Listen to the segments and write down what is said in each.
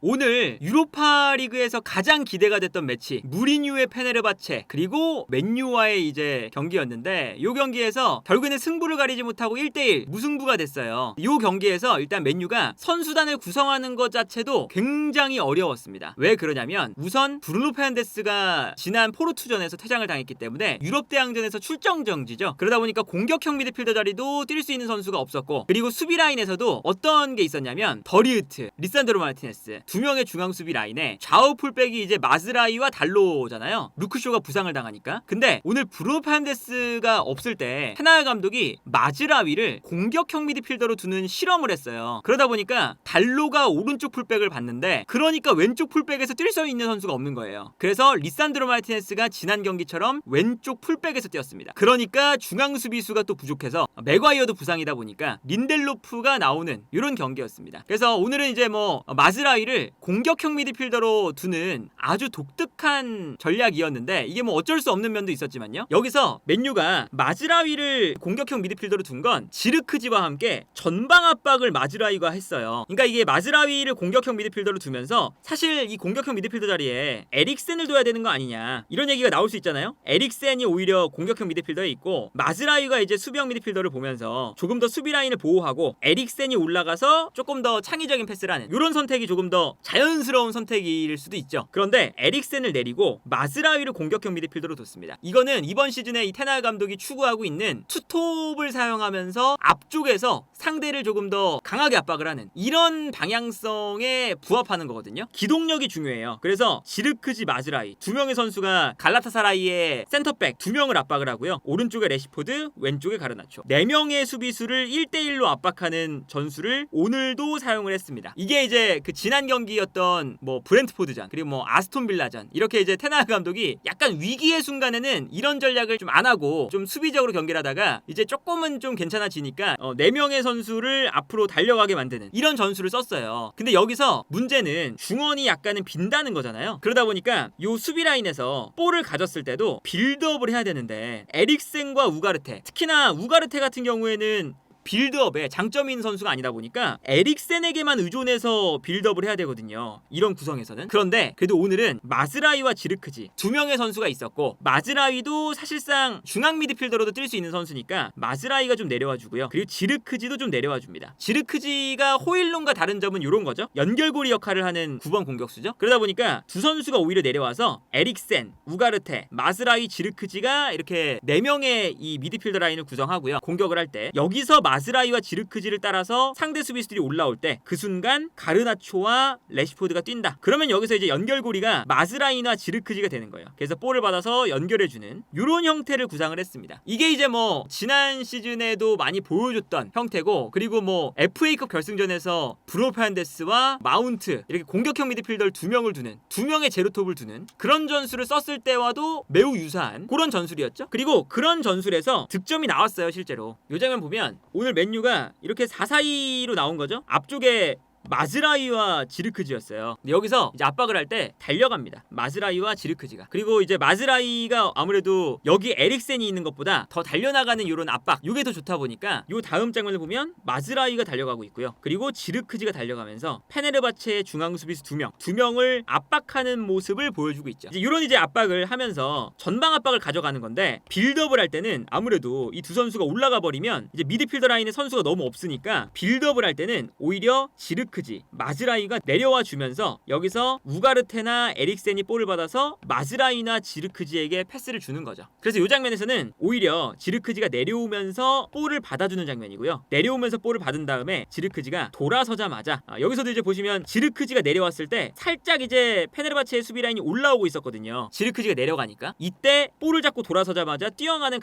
오늘 유로파 리그에서 가장 기대가 됐던 매치, 무리뉴의 페네르바체 그리고 맨유와의 이제 경기였는데, 이 경기에서 결국에는 승부를 가리지 못하고 1대1 무승부가 됐어요. 이 경기에서 일단 맨유가 선수단을 구성하는 것 자체도 굉장히 어려웠습니다. 왜 그러냐면 우선 브루노 페르난데스가 지난 포르투전에서 퇴장을 당했기 때문에 유럽 대항전에서 출정 정지죠. 그러다 보니까 공격형 미드필더 자리도 뛸 수 있는 선수가 없었고, 그리고 수비 라인에서도 어떤 게 있었냐면 더리우트, 리산드로 마르티네스 두 명의 중앙 수비 라인에 좌우 풀백이 이제 마즈라이와 달로잖아요. 루크쇼가 부상을 당하니까. 근데 오늘 브루노 페르난데스가 없을 때 테나야 감독이 마즈라위를 공격형 미드필더로 두는 실험을 했어요. 그러다 보니까 달로가 오른쪽 풀백을 봤는데, 그러니까 왼쪽 풀백에서 뛸 수 있는 선수가 없는 거예요. 그래서 리산드로 마르티네스가 지난 경기처럼 왼쪽 풀백에서 뛰었습니다. 그러니까 중앙 수비수가 또 부족해서 맥과이어도 부상이다 보니까 린델로프가 나오는 이런 경기였습니다. 그래서 오늘은 이제 마즈라위를 공격형 미드필더로 두는 아주 독특한 전략이었는데, 이게 어쩔 수 없는 면도 있었지만요. 여기서 맨유가 마즈라위를 공격형 미드필더로 둔 건 지르크지와 함께 전방 압박을 마즈라위가 했어요. 그러니까 이게 마즈라위를 공격형 미드필더로 두면서 사실 이 공격형 미드필더 자리에 에릭센을 둬야 되는 거 아니냐, 이런 얘기가 나올 수 있잖아요. 에릭센이 오히려 공격형 미드필더에 있고 마즈라위가 이제 수비형 미드필더를 보면서 조금 더 수비 라인을 보호하고 에릭센이 올라가서 조금 더 창의적인 패스를 하는, 이런 선택이 조금 더 자연스러운 선택일 수도 있죠. 그런데 에릭센을 내리고 마즈라위를 공격형 미드필더로 뒀습니다. 이거는 이번 시즌에 이 테나야 감독이 추구하고 있는 투톱을 사용하면서 앞쪽에서 상대를 조금 더 강하게 압박을 하는 이런 방향성에 부합하는 거거든요. 기동력이 중요해요. 그래서 지르크지, 마즈라위 두 명의 선수가 갈라타사라이의 센터백 두 명을 압박을 하고요. 오른쪽에 레시포드, 왼쪽에 가르나초, 4명의 수비수를 1대1로 압박하는 전술을 오늘도 사용을 했습니다. 이게 이제 그 지난 경기였던 브렌트포드전, 그리고 아스톤빌라전, 이렇게 이제 테나야 감독이 약간 위기의 순간에는 이런 전략을 좀 안 하고 좀 수비적으로 경기를 하다가 이제 조금은 좀 괜찮아지니까 4명의 선수를 앞으로 달려가게 만드는 이런 전술을 썼어요. 근데 여기서 문제는 중원이 약간은 빈다는 거잖아요. 그러다 보니까 요 수비 라인에서 볼을 가졌을 때도 빌드업을 해야 되는데, 에릭센과 우가르테, 특히나 우가르테 같은 경우에는 빌드업에 장점이 있는 선수가 아니다 보니까 에릭센에게만 의존해서 빌드업을 해야 되거든요, 이런 구성에서는. 그런데 그래도 오늘은 마즈라위와 지르크지 두 명의 선수가 있었고, 마즈라위도 사실상 중앙 미드필더로도 뛸 수 있는 선수니까 마즈라위가 좀 내려와 주고요. 그리고 지르크지도 좀 내려와 줍니다. 지르크지가 호일론과 다른 점은 이런 거죠. 연결고리 역할을 하는 9번 공격수죠. 그러다 보니까 두 선수가 오히려 내려와서 에릭센, 우가르테, 마즈라위, 지르크지가 이렇게 4명의 이 미드필더 라인을 구성하고요. 공격을 할 때 여기서 마즈라위와 지르크지를 따라서 상대 수비수들이 올라올 때 그 순간 가르나초와 레시포드가 뛴다. 그러면 여기서 이제 연결고리가 마즈라위나 지르크지가 되는 거예요. 그래서 볼을 받아서 연결해주는 이런 형태를 구상을 했습니다. 이게 이제 지난 시즌에도 많이 보여줬던 형태고, 그리고 FA컵 결승전에서 브루노 페르난데스와 마운트, 이렇게 공격형 미드필더를 2명을 두는, 2명의 제로톱을 두는 그런 전술을 썼을 때와도 매우 유사한 그런 전술이었죠. 그리고 그런 전술에서 득점이 나왔어요. 실제로 이 장면 보면 오늘 맨유가 이렇게 4-4-2로 나온 거죠. 앞쪽에 마즈라위와 지르크지였어요. 근데 여기서 이제 압박을 할 때 달려갑니다, 마즈라위와 지르크지가. 그리고 이제 마즈라위가 아무래도 여기 에릭센이 있는 것보다 더 달려나가는 이런 압박, 이게 더 좋다 보니까 요 다음 장면을 보면 마즈라위가 달려가고 있고요. 그리고 지르크지가 달려가면서 페네르바체의 중앙 수비수 2명을 압박하는 모습을 보여주고 있죠. 이런 이제 압박을 하면서 전방 압박을 가져가는 건데, 빌드업을 할 때는 아무래도 이 두 선수가 올라가 버리면 이제 미드필더 라인에 선수가 너무 없으니까 빌드업을 할 때는 오히려 지르크지, 마즈라위가 내려와 주면서 여기서 우가르테나 에릭센이 볼을 받아서 마즈라위나 지르크지에게 패스를 주는 거죠. 그래서 이 장면에서는 오히려 지르크지가 내려오면서 볼을 받아주는 장면이고요. 내려오면서 볼을 받은 다음에 지르크지가 돌아서자마자 여기서도 이제 보시면 지르크지가 내려왔을 때 살짝 이제 페네르바체의 수비 라인이 올라오고 있었거든요. 지르크지가 내려가니까 이때 볼을 잡고 돌아서자마자 뛰어가는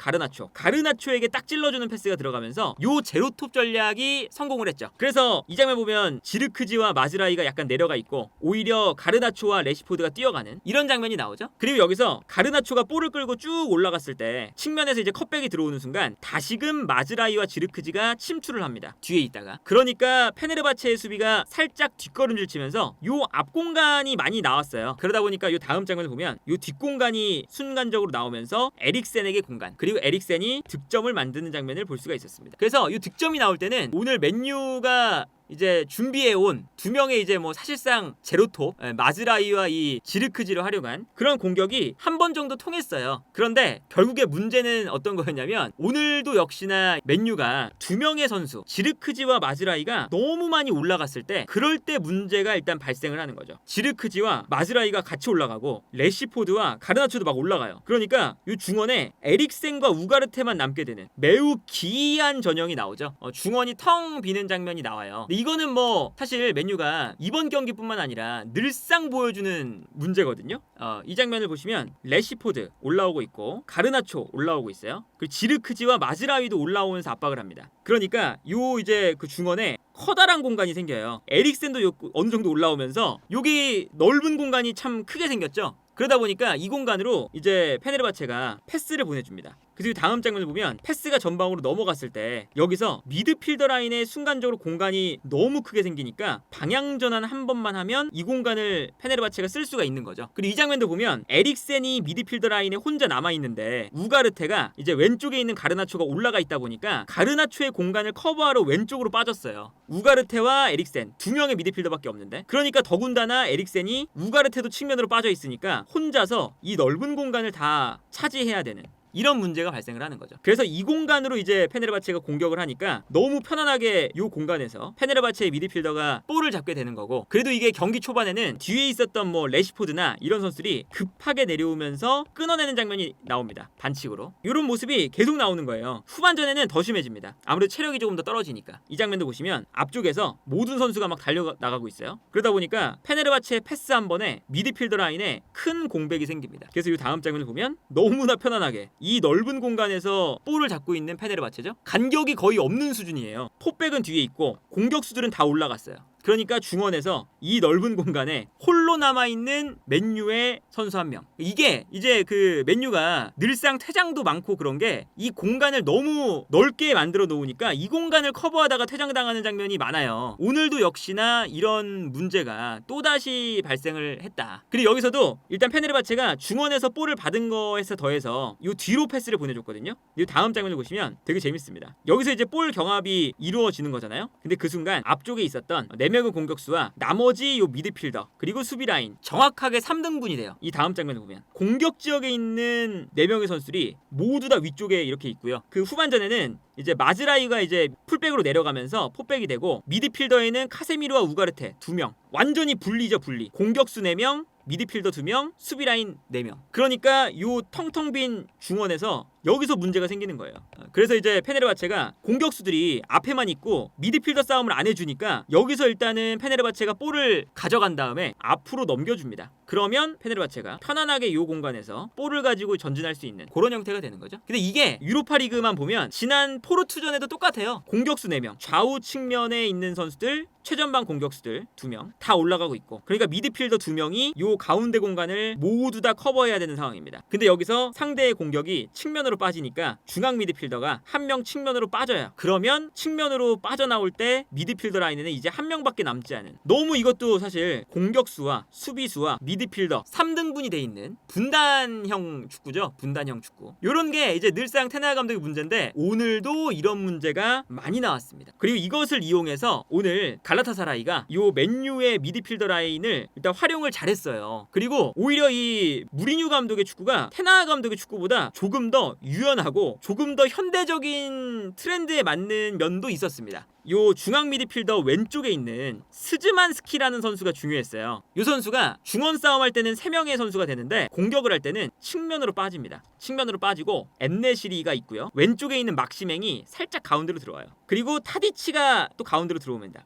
가르나초에게 딱 찔러주는 패스가 들어가면서 요 제로톱 전략이 성공을 했죠. 그래서 이 장면 보면 지르크지와 마즈라위가 약간 내려가 있고 오히려 가르나초와 레시포드가 뛰어가는 이런 장면이 나오죠. 그리고 여기서 가르나초가 볼을 끌고 쭉 올라갔을 때 측면에서 이제 컷백이 들어오는 순간 다시금 마즈라위와 지르크지가 침투를 합니다, 뒤에 있다가. 그러니까 페네르바체의 수비가 살짝 뒷걸음질 치면서 요 앞공간이 많이 나왔어요. 그러다 보니까 요 다음 장면을 보면 요 뒷공간이 순간적으로 나오면서 에릭센에게 공간, 그리고 에릭센이 득점을 만드는 장면을 볼 수가 있었습니다. 그래서 이 득점이 나올 때는 오늘 맨유가 이제 준비해온 두 명의 이제 뭐 사실상 제로톱 마즈라이와 이 지르크지를 활용한 그런 공격이 한 번 정도 통했어요. 그런데 결국에 문제는 어떤 거였냐면 오늘도 역시나 맨유가 두 명의 선수 지르크지와 마즈라이가 너무 많이 올라갔을 때 그럴 때 문제가 일단 발생을 하는 거죠. 지르크지와 마즈라이가 같이 올라가고 레시포드와 가르나초도 막 올라가요. 그러니까 이 중원에 에릭센과 우가르테만 남게 되는 매우 기이한 전형이 나오죠. 중원이 텅 비는 장면이 나와요. 근데 이거는 뭐 사실 맨유가 이번 경기뿐만 아니라 늘상 보여주는 문제거든요. 이 장면을 보시면 레시포드 올라오고 있고 가르나초 올라오고 있어요. 그리고 지르크지와 마즈라위도 올라오면서 압박을 합니다. 그러니까 요 이제 그 중원에 커다란 공간이 생겨요. 에릭센도 어느 정도 올라오면서 여기 넓은 공간이 참 크게 생겼죠. 그러다 보니까 이 공간으로 이제 페네르바체가 패스를 보내줍니다. 그리고 다음 장면을 보면 패스가 전방으로 넘어갔을 때 여기서 미드필더 라인에 순간적으로 공간이 너무 크게 생기니까 방향 전환 한 번만 하면 이 공간을 페네르바체가 쓸 수가 있는 거죠. 그리고 이 장면도 보면 에릭센이 미드필더 라인에 혼자 남아있는데 우가르테가 이제 왼쪽에 있는 가르나초가 올라가 있다 보니까 가르나초의 공간을 커버하러 왼쪽으로 빠졌어요. 우가르테와 에릭센 두 명의 미드필더밖에 없는데 그러니까 더군다나 에릭센이 우가르테도 측면으로 빠져 있으니까 혼자서 이 넓은 공간을 다 차지해야 되는 이런 문제가 발생을 하는 거죠. 그래서 이 공간으로 이제 페네르바체가 공격을 하니까 너무 편안하게 이 공간에서 페네르바체의 미드필더가 볼을 잡게 되는 거고 그래도 이게 경기 초반에는 뒤에 있었던 뭐 레시포드나 이런 선수들이 급하게 내려오면서 끊어내는 장면이 나옵니다. 반칙으로. 이런 모습이 계속 나오는 거예요. 후반전에는 더 심해집니다. 아무래도 체력이 조금 더 떨어지니까. 이 장면도 보시면 앞쪽에서 모든 선수가 막 달려나가고 있어요. 그러다 보니까 페네르바체의 패스 한 번에 미드필더 라인에 큰 공백이 생깁니다. 그래서 이 다음 장면을 보면 너무나 편안하게 이 넓은 공간에서 볼을 잡고 있는 페네르바체죠. 간격이 거의 없는 수준이에요. 포백은 뒤에 있고 공격수들은 다 올라갔어요. 그러니까 중원에서 이 넓은 공간에 홀로 남아있는 맨유의 선수 한 명. 이게 이제 그 맨유가 늘상 퇴장도 많고 그런 게 이 공간을 너무 넓게 만들어 놓으니까 이 공간을 커버하다가 퇴장당하는 장면이 많아요. 오늘도 역시나 이런 문제가 또다시 발생을 했다. 그리고 여기서도 일단 페네르바체가 중원에서 볼을 받은 거에서 더해서 이 뒤로 패스를 보내줬거든요. 이 다음 장면을 보시면 되게 재밌습니다. 여기서 이제 볼 경합이 이루어지는 거잖아요. 근데 그 순간 앞쪽에 있었던 4명의 공격수와 나머지 요 미드필더 그리고 수비 라인 정확하게 3등분이 돼요. 이 다음 장면을 보면 공격 지역에 있는 4명의 선수들이 모두 다 위쪽에 이렇게 있고요. 그 후반전에는 이제 마즈라이가 이제 풀백으로 내려가면서 포백이 되고 미드필더에는 카세미르와 우가르테 2명 완전히 분리죠. 분리. 공격수 4명 미드필더 2명, 수비라인 4명. 그러니까 요 텅텅 빈 중원에서 여기서 문제가 생기는 거예요. 그래서 이제 페네르바체가 공격수들이 앞에만 있고 미드필더 싸움을 안 해주니까 여기서 일단은 페네르바체가 볼을 가져간 다음에 앞으로 넘겨줍니다. 그러면 페네르바체가 편안하게 이 공간에서 볼을 가지고 전진할 수 있는 그런 형태가 되는 거죠. 근데 이게 유로파 리그만 보면 지난 포르투전에도 똑같아요. 공격수 4명, 좌우 측면에 있는 선수들 최전방 공격수들 2명 다 올라가고 있고 그러니까 미드필더 2명이 요 가운데 공간을 모두 다 커버해야 되는 상황입니다. 근데 여기서 상대의 공격이 측면으로 빠지니까 중앙 미드필더가 한 명 측면으로 빠져요. 그러면 측면으로 빠져나올 때 미드필더 라인에는 이제 한 명밖에 남지 않은 너무 이것도 사실 공격수와 수비수와 미드필더 3등분이 돼 있는 분단형 축구죠. 분단형 축구. 요런 게 이제 늘상 테나 감독의 문제인데 오늘도 이런 문제가 많이 나왔습니다. 그리고 이것을 이용해서 오늘 갈라타사라이가 요 맨유의 미드필더 라인을 일단 활용을 잘했어요. 그리고 오히려 이 무리뉴 감독의 축구가 테나 감독의 축구보다 조금 더 유연하고 조금 더 현대적인 트렌드에 맞는 면도 있었습니다. 요 중앙 미드필더 왼쪽에 있는 스즈만스키라는 선수가 중요했어요. 이 선수가 중원 싸움할 때는 3명의 선수가 되는데 공격을 할 때는 측면으로 빠집니다. 측면으로 빠지고 엔네시리가 있고요. 왼쪽에 있는 막시맹이 살짝 가운데로 들어와요. 그리고 타디치가 또 가운데로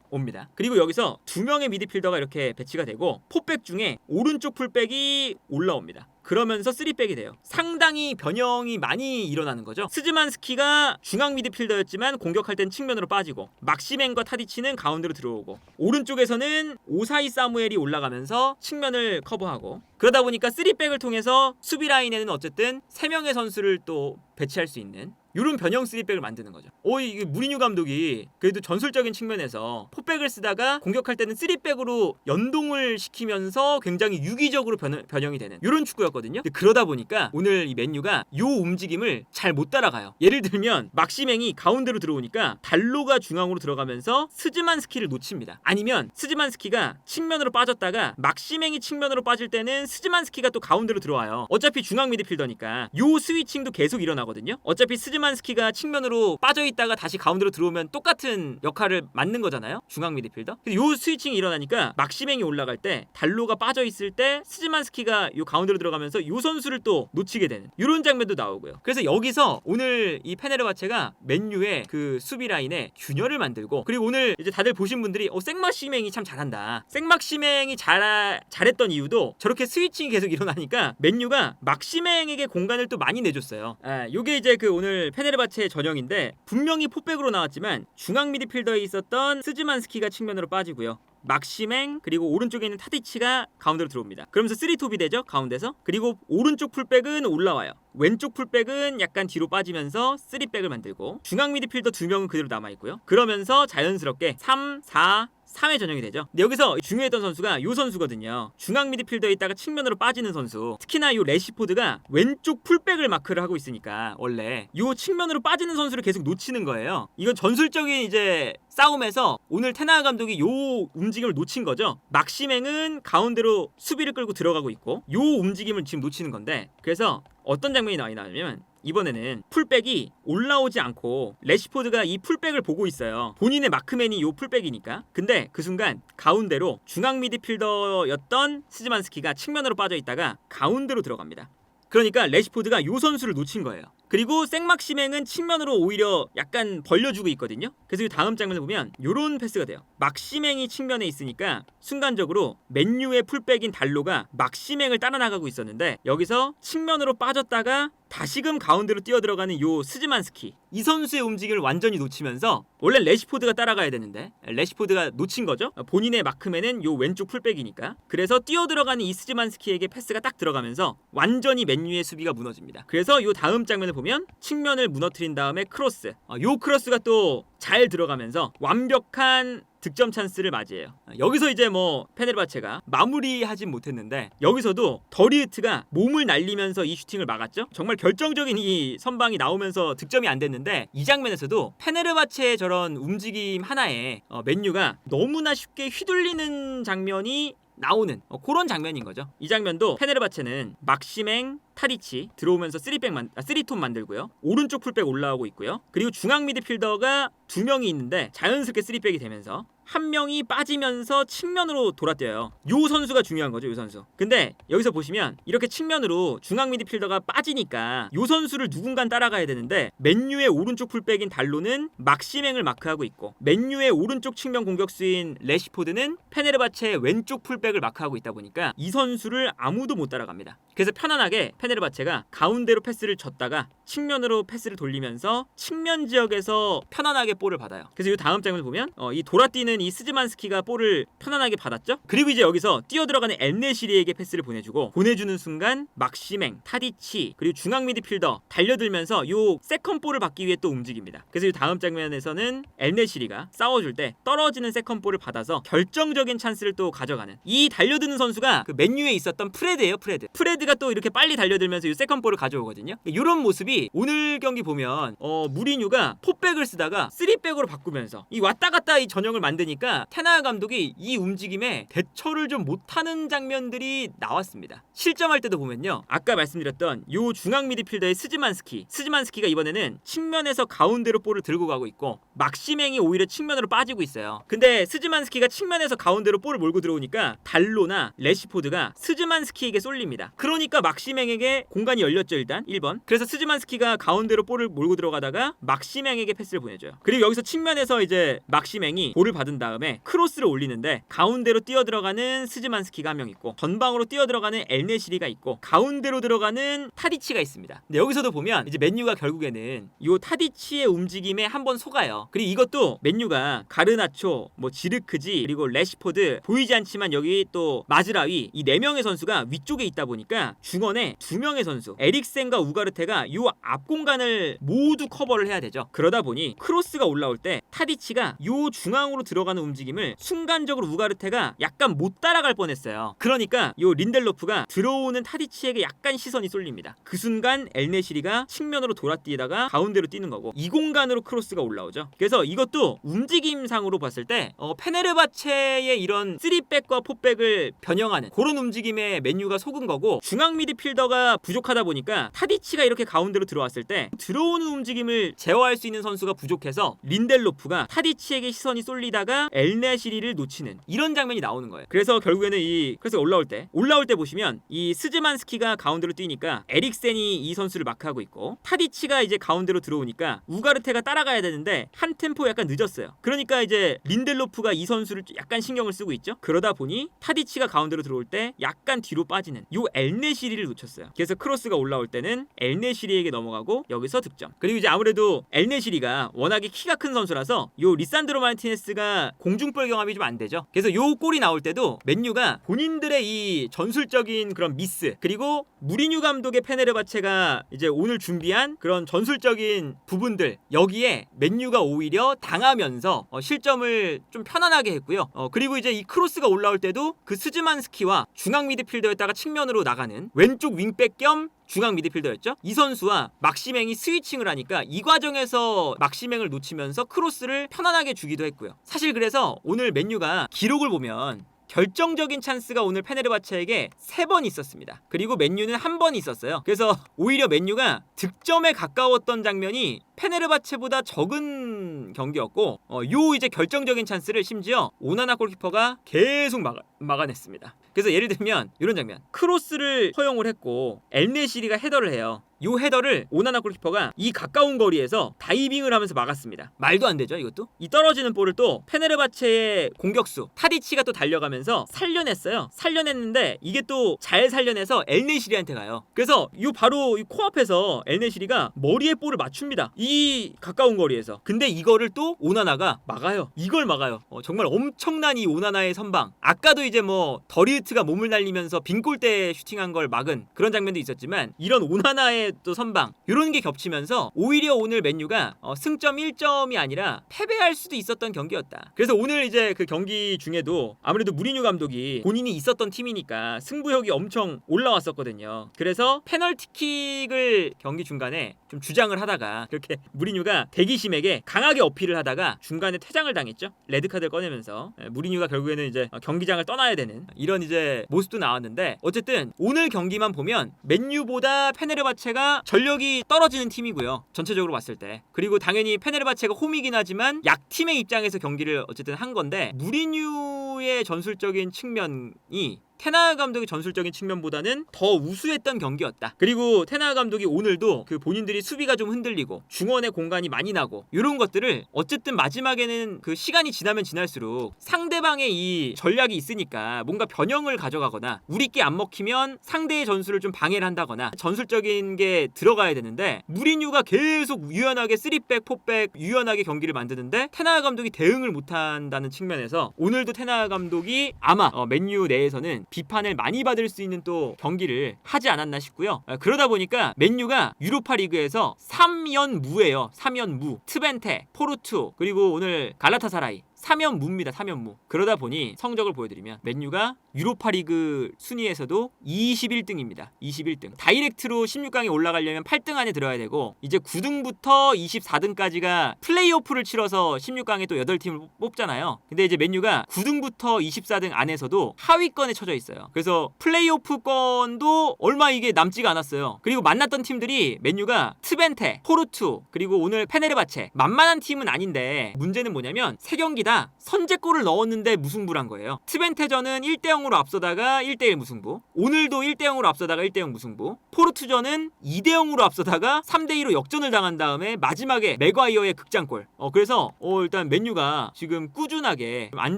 옵니다. 그리고 여기서 2명의 미드필더가 이렇게 배치가 되고 포백 중에 오른쪽 풀백이 올라옵니다. 그러면서 3백이 돼요. 상당히 변형이 많이 일어나는 거죠. 스즈만스키가 중앙 미드필더였지만 공격할 땐 측면으로 빠지고 막시맨과 타디치는 가운데로 들어오고 오른쪽에서는 오사이 사무엘이 올라가면서 측면을 커버하고 그러다 보니까 3백을 통해서 수비 라인에는 어쨌든 3명의 선수를 또 배치할 수 있는 이런 변형 3백을 만드는 거죠. 이게 무리뉴 감독이 그래도 전술적인 측면에서 포백을 쓰다가 공격할 때는 3백으로 연동을 시키면서 굉장히 유기적으로 변형이 되는 이런 축구였거든요. 그러다 보니까 오늘 이 맨유가 이 움직임을 잘 못 따라가요. 예를 들면 막시맹이 가운데로 들어오니까 달로가 중앙으로 들어가면서 스즈만스키를 놓칩니다. 아니면 스즈만스키가 측면으로 빠졌다가 막시맹이 측면으로 빠질 때는 스즈만스키가 또 가운데로 들어와요. 어차피 중앙 미드필더니까 요 스위칭도 계속 일어나거든요. 어차피 스즈만스키가 측면으로 빠져있다가 다시 가운데로 들어오면 똑같은 역할을 맡는 거잖아요. 중앙 미드필더. 요 스위칭이 일어나니까 막시맹이 올라갈 때 달로가 빠져있을 때 스즈만스키가 요 가운데로 들어가면서 요 선수를 또 놓치게 되는 이런 장면도 나오고요. 그래서 여기서 오늘 이 페네르바체가 맨유의 그 수비 라인에 균열을 만들고, 그리고 오늘 이제 다들 보신 분들이 생막시맹이 참 잘한다. 생막시맹이 잘했던 이유도 저렇게 스위칭이 계속 일어나니까 맨유가 막시맹에게 공간을 또 많이 내줬어요. 요게 이제 그 오늘 페네르바체의 전형인데, 분명히 포백으로 나왔지만 중앙 미드필더에 있었던 스즈만스키가 측면으로 빠지고요. 막시맹 그리고 오른쪽에 있는 타디치가 가운데로 들어옵니다. 그러면서 3톱이 되죠, 가운데서. 그리고 오른쪽 풀백은 올라와요. 왼쪽 풀백은 약간 뒤로 빠지면서 3백을 만들고, 중앙 미드필더 2명은 그대로 남아있고요. 그러면서 자연스럽게 3, 4, 3의 전형이 되죠. 근데 여기서 중요했던 선수가 요 선수거든요. 중앙 미드필더에 있다가 측면으로 빠지는 선수. 특히나 요 레시포드가 왼쪽 풀백을 마크를 하고 있으니까 원래 요 측면으로 빠지는 선수를 계속 놓치는 거예요. 이건 전술적인 이제 싸움에서 오늘 테나하 감독이 요 움직임을 놓친 거죠. 막시맹은 가운데로 수비를 끌고 들어가고 있고 요 움직임을 지금 놓치는 건데, 그래서 어떤 장면이 나오냐면 이번에는 풀백이 올라오지 않고 레시포드가 이 풀백을 보고 있어요. 본인의 마크맨이 요 풀백이니까. 근데 그 순간 가운데로 중앙 미드필더였던 스즈만스키가 측면으로 빠져 있다가 가운데로 들어갑니다. 그러니까 레시포드가 요 선수를 놓친 거예요. 그리고 생막시맹은 측면으로 오히려 약간 벌려주고 있거든요. 그래서 이 다음 장면을 보면 요런 패스가 돼요. 막시맹이 측면에 있으니까 순간적으로 맨유의 풀백인 달로가 막시맹을 따라 나가고 있었는데, 여기서 측면으로 빠졌다가 다시금 가운데로 뛰어들어가는 요 스즈만스키, 이 선수의 움직임을 완전히 놓치면서, 원래 레시포드가 따라가야 되는데 레시포드가 놓친 거죠. 본인의 마크맨은 요 왼쪽 풀백이니까. 그래서 뛰어들어가는 이 스즈만스키에게 패스가 딱 들어가면서 완전히 맨유의 수비가 무너집니다. 그래서 요 다음 장면을 보면 측면을 무너뜨린 다음에 크로스, 요 크로스가 또 잘 들어가면서 완벽한 득점 찬스를 맞이해요. 여기서 이제 페네르바체가 마무리하진 못했는데, 여기서도 더리우트가 몸을 날리면서 이 슈팅을 막았죠. 정말 결정적인 이 선방이 나오면서 득점이 안 됐는데, 이 장면에서도 페네르바체의 저런 움직임 하나에 맨유가 너무나 쉽게 휘둘리는 장면이 나오는 그런 장면인 거죠. 이 장면도 페네르바체는 막시맹, 타디치 들어오면서 3톱 만들고요. 오른쪽 풀백 올라오고 있고요. 그리고 중앙 미드필더가 2명이 있는데 자연스럽게 3백이 되면서 한 명이 빠지면서 측면으로 돌아뛰어요. 요 선수가 중요한 거죠, 요 선수. 근데 여기서 보시면 이렇게 측면으로 중앙 미드필더가 빠지니까 요 선수를 누군가 따라가야 되는데, 맨유의 오른쪽 풀백인 달로는 막시맹을 마크하고 있고, 맨유의 오른쪽 측면 공격수인 레시포드는 페네르바체의 왼쪽 풀백을 마크하고 있다 보니까 이 선수를 아무도 못 따라갑니다. 그래서 편안하게 페네르바체가 가운데로 패스를 줬다가 측면으로 패스를 돌리면서 측면 지역에서 편안하게 볼을 받아요. 그래서 이 다음 장면을 보면 이 돌아뛰는 이 스즈만스키가 볼을 편안하게 받았죠. 그리고 이제 여기서 뛰어들어가는 엔네시리에게 패스를 보내주는 순간 막시맹, 타디치 그리고 중앙 미드필더 달려들면서 요 세컨 볼을 받기 위해 또 움직입니다. 그래서 이 다음 장면에서는 엔네시리가 싸워줄 때 떨어지는 세컨 볼을 받아서 결정적인 찬스를 또 가져가는, 이 달려드는 선수가 그 맨유에 있었던 프레드예요. 프레드가 또 이렇게 빨리 달려들면서 이 세컨 볼을 가져오거든요. 이런 모습이 오늘 경기 보면 무리뉴가 포백을 쓰다가 3백으로 바꾸면서 이 왔다 갔다 이 전형을 만드니까 테나하 감독이 이 움직임에 대처를 좀 못하는 장면들이 나왔습니다. 실점할 때도 보면요, 아까 말씀드렸던 요 중앙 미드필더의 스즈만스키가 이번에는 측면에서 가운데로 볼을 들고 가고 있고, 막시맹이 오히려 측면으로 빠지고 있어요. 근데 스즈만스키가 측면에서 가운데로 볼을 몰고 들어오니까 달로나 레시포드가 스즈만스키에게 쏠립니다. 그러니까 막시맹에게 공간이 열렸죠, 일단 1번. 그래서 스즈만스키가 가운데로 볼을 몰고 들어가다가 막시맹에게 패스를 보내줘요. 그리고 여기서 측면에서 이제 막시맹이 볼을 받은 다음에 크로스를 올리는데 가운데로 뛰어들어가는 스즈만스키가 한 명 있고 전방으로 뛰어들어가는 엘네시리가 있고 가운데로 들어가는 타디치가 있습니다. 근데 여기서도 보면 이제 맨유가 결국에는 요 타디치의 움직임에 한번 속아요. 그리고 이것도 맨유가 가르나초, 뭐 지르크지, 그리고 레시포드, 보이지 않지만 여기 또 마즈라위, 이 4명의 선수가 위쪽에 있다 보니까 중원에 2명의 선수 에릭센과 우가르테가 요 앞 공간을 모두 커버를 해야 되죠. 그러다 보니 크로스가 올라올 때 타디치가 요 중앙으로 들어가는 움직임을 순간적으로 우가르테가 약간 못 따라갈 뻔했어요. 그러니까 요 린델로프가 들어오는 타디치에게 약간 시선이 쏠립니다. 그 순간 엘네시리가 측면으로 돌아뛰다가 가운데로 뛰는 거고 이 공간으로 크로스가 올라오죠. 그래서 이것도 움직임상으로 봤을 때 페네르바체의 이런 3백과 4백을 변형하는 그런 움직임에 맨유가 속은 거고, 중앙 미드필더가 부족하다 보니까 타디치가 이렇게 가운데로 들어왔을 때 들어오는 움직임을 제어할 수 있는 선수가 부족해서 린델로프가 타디치에게 시선이 쏠리다가 엘네시리를 놓치는 이런 장면이 나오는 거예요. 그래서 결국에는 이 그래서 올라올 때 보시면 이 스즈만스키가 가운데로 뛰니까 에릭센이 이 선수를 마크하고 있고, 타디치가 이제 가운데로 들어오니까 우가르테가 따라가야 되는데 한 템포 약간 늦었어요. 그러니까 이제 린델로프가 이 선수를 약간 신경을 쓰고 있죠. 그러다 보니 타디치가 가운데로 들어올 때 약간 뒤로 빠지는 요 엘네시리를 놓쳤어요. 그래서 크로스가 올라올 때는 엘네시리에게 넘어가고 여기서 득점. 그리고 이제 아무래도 엘네시리가 워낙에 키가 큰 선수라서 요 리산드로 마르티네스가 공중볼 경험이 좀 안 되죠. 그래서 요 골이 나올 때도 맨유가 본인들의 이 전술적인 그런 미스, 그리고 무리뉴 감독의 페네르바체가 이제 오늘 준비한 그런 전술적인 부분들, 여기에 맨유가 오히려 당하면서 실점을 좀 편안하게 했고요. 그리고 이제 이 크로스가 올라올 때도 그 스즈만스키와 중앙 미드필더였다가 측면으로 나가는 왼쪽 윙백 겸 중앙 미드필더였죠. 이 선수와 막시맹이 스위칭을 하니까 이 과정에서 막시맹을 놓치면서 크로스를 편안하게 주기도 했고요. 사실 그래서 오늘 맨유가 기록을 보면 결정적인 찬스가 오늘 페네르바체에게 3번 있었습니다. 그리고 맨유는 1번 있었어요. 그래서 오히려 맨유가 득점에 가까웠던 장면이 페네르바체보다 적은 경기였고, 요 이제 결정적인 찬스를 심지어 오나나 골키퍼가 계속 막아냈습니다. 그래서 예를 들면 이런 장면, 크로스를 허용을 했고 엘네시리가 헤더를 해요. 요 헤더를 오나나 골키퍼가 이 가까운 거리에서 다이빙을 하면서 막았습니다. 말도 안 되죠, 이것도? 이 떨어지는 볼을 또 페네르바체의 공격수 타디치가 또 달려가면서 살려냈어요. 살려냈는데 이게 또 잘 살려내서 엘네시리한테 가요. 그래서 요 바로 이 코앞에서 엘네시리가 머리에 볼을 맞춥니다. 이 가까운 거리에서. 근데 이거를 또 오나나가 막아요. 이걸 막아요. 정말 엄청난 이 오나나의 선방. 아까도 이제 뭐 더리우트가 몸을 날리면서 빈 골대에 슈팅한 걸 막은 그런 장면도 있었지만, 이런 오나나의 또 선방, 이런 게 겹치면서 오히려 오늘 맨유가 승점 1점이 아니라 패배할 수도 있었던 경기였다. 그래서 오늘 이제 그 경기 중에도 아무래도 무리뉴 감독이 본인이 있었던 팀이니까 승부욕이 엄청 올라왔었거든요. 그래서 페널티킥을 경기 중간에 좀 주장을 하다가 그렇게 무리뉴가 대기심에게 강하게 어필을 하다가 중간에 퇴장을 당했죠. 레드카드를 꺼내면서 무리뉴가 결국에는 이제 경기장을 떠나야 되는 이런 이제 모습도 나왔는데, 어쨌든 오늘 경기만 보면 맨유보다 페네르바체가 전력이 떨어지는 팀이고요, 전체적으로 봤을 때. 그리고 당연히 페네르바체가 홈이긴 하지만 약팀의 입장에서 경기를 어쨌든 한 건데, 무리뉴의 전술적인 측면이 테나흐 감독의 전술적인 측면보다는 더 우수했던 경기였다. 그리고 테나흐 감독이 오늘도 그 본인들이 수비가 좀 흔들리고 중원의 공간이 많이 나고 이런 것들을 어쨌든 마지막에는 그 시간이 지나면 지날수록 상대방의 이 전략이 있으니까 뭔가 변형을 가져가거나 우리께 안 먹히면 상대의 전술을 좀 방해를 한다거나 전술적인 게 들어가야 되는데, 무리뉴가 계속 유연하게 3백, 4백 유연하게 경기를 만드는데 테나흐 감독이 대응을 못한다는 측면에서 오늘도 테나흐 감독이 아마 맨유 내에서는 비판을 많이 받을 수 있는 또 경기를 하지 않았나 싶고요. 그러다 보니까 맨유가 유로파 리그에서 3연무예요. 3연무. 트벤테, 포르투, 그리고 오늘 갈라타사라이 3연무입니다. 3연무. 그러다 보니 성적을 보여드리면 맨유가 유로파리그 순위에서도 21등입니다. 21등. 다이렉트로 16강에 올라가려면 8등 안에 들어야 되고, 이제 9등부터 24등까지가 플레이오프를 치러서 16강에 또 8팀을 뽑잖아요. 근데 이제 맨유가 9등부터 24등 안에서도 하위권에 쳐져 있어요. 그래서 플레이오프권도 얼마 이게 남지가 않았어요. 그리고 만났던 팀들이 맨유가 트벤테, 포르투, 그리고 오늘 페네르바체, 만만한 팀은 아닌데 문제는 뭐냐면 3경기 다 다 선제골을 넣었는데 무승부란 거예요. 트벤테전은 1대0으로 앞서다가 1대1 무승부, 오늘도 1대0으로 앞서다가 1대0 무승부, 포르투전은 2대0으로 앞서다가 3대2로 역전을 당한 다음에 마지막에 맥과이어의 극장골. 그래서 일단 맨유가 지금 꾸준하게 안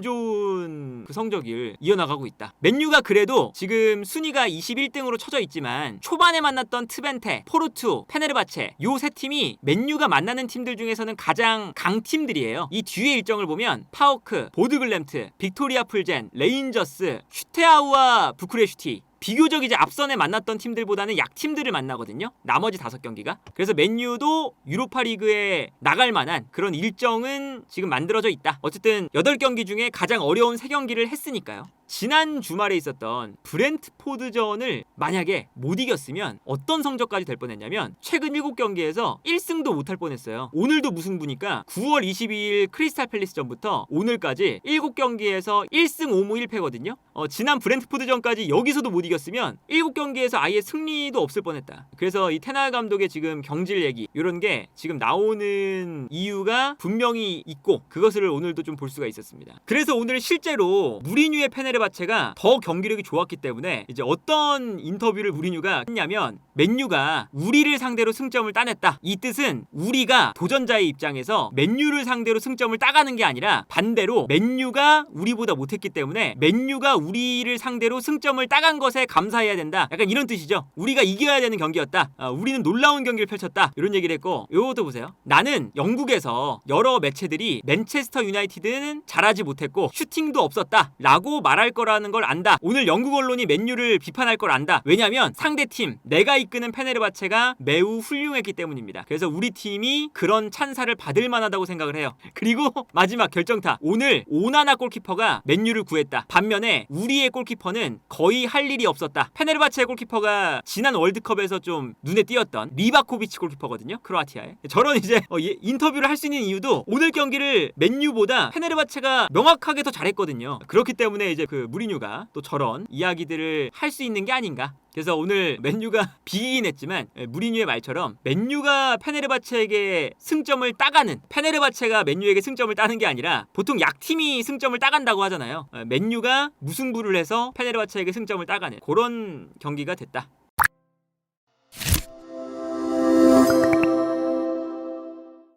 좋은 그 성적을 이어나가고 있다. 맨유가 그래도 지금 순위가 21등으로 쳐져 있지만 초반에 만났던 트벤테, 포르투, 페네르바체 요 세 팀이 맨유가 만나는 팀들 중에서는 가장 강팀들이에요. 이 뒤에 일정을 보면 파오크, 보드글램트, 빅토리아 풀젠, 레인저스, 슈테아우와 부쿠레슈티, 비교적 이제 앞선에 만났던 팀들보다는 약팀들을 만나거든요. 나머지 5경기가. 그래서 맨유도 유로파리그에 나갈 만한 그런 일정은 지금 만들어져 있다. 어쨌든 8경기 중에 가장 어려운 3경기를 했으니까요. 지난 주말에 있었던 브렌트포드전을 만약에 못 이겼으면 어떤 성적까지 될 뻔했냐면 최근 7경기에서 1승도 못할 뻔했어요. 오늘도 무승부니까 9월 22일 크리스탈 팰리스전부터 오늘까지 7경기에서 1승 5무 1패거든요. 지난 브렌트포드전까지 여기서도 못 이겼으면 7경기에서 아예 승리도 없을 뻔했다. 그래서 이 테날 감독의 지금 경질 얘기 이런 게 지금 나오는 이유가 분명히 있고 그것을 오늘도 좀 볼 수가 있었습니다. 그래서 오늘 실제로 무리뉴의 페네르바체가 더 경기력이 좋았기 때문에 이제 어떤 인터뷰를 무리뉴가 했냐면 맨유가 우리를 상대로 승점을 따냈다. 이 뜻은 우리가 도전자의 입장에서 맨유를 상대로 승점을 따가는 게 아니라 반대로 맨유가 우리보다 못했기 때문에 맨유가 우리를 상대로 승점을 따간 것에 감사해야 된다. 약간 이런 뜻이죠. 우리가 이겨야 되는 경기였다. 우리는 놀라운 경기를 펼쳤다. 이런 얘기를 했고 요것도 보세요. 나는 영국에서 여러 매체들이 맨체스터 유나이티드는 잘하지 못했고 슈팅도 없었다 라고 말할 거라는 걸 안다. 오늘 영국 언론이 맨유를 비판할 걸 안다. 왜냐면 상대팀 내가 이끄는 페네르바체가 매우 훌륭했기 때문입니다. 그래서 우리 팀이 그런 찬사를 받을 만하다고 생각을 해요. 그리고 마지막 결정타. 오늘 오나나 골키퍼가 맨유를 구했다. 반면에 우리의 골키퍼는 거의 할 일이 없었다. 페네르바체의 골키퍼가 지난 월드컵에서 좀 눈에 띄었던 리바코비치 골키퍼거든요. 크로아티아에. 저런 이제 인터뷰를 할 수 있는 이유도 오늘 경기를 맨유보다 페네르바체가 명확하게 더 잘했거든요. 그렇기 때문에 이제 그 무리뉴가 또 저런 이야기들을 할 수 있는 게 아닌가. 그래서 오늘 맨유가 비기긴 했지만 무리뉴의 말처럼 맨유가 페네르바체에게 승점을 따가는, 페네르바체가 맨유에게 승점을 따는 게 아니라 보통 약팀이 승점을 따간다고 하잖아요. 맨유가 무승부를 해서 페네르바체에게 승점을 따가는 그런 경기가 됐다.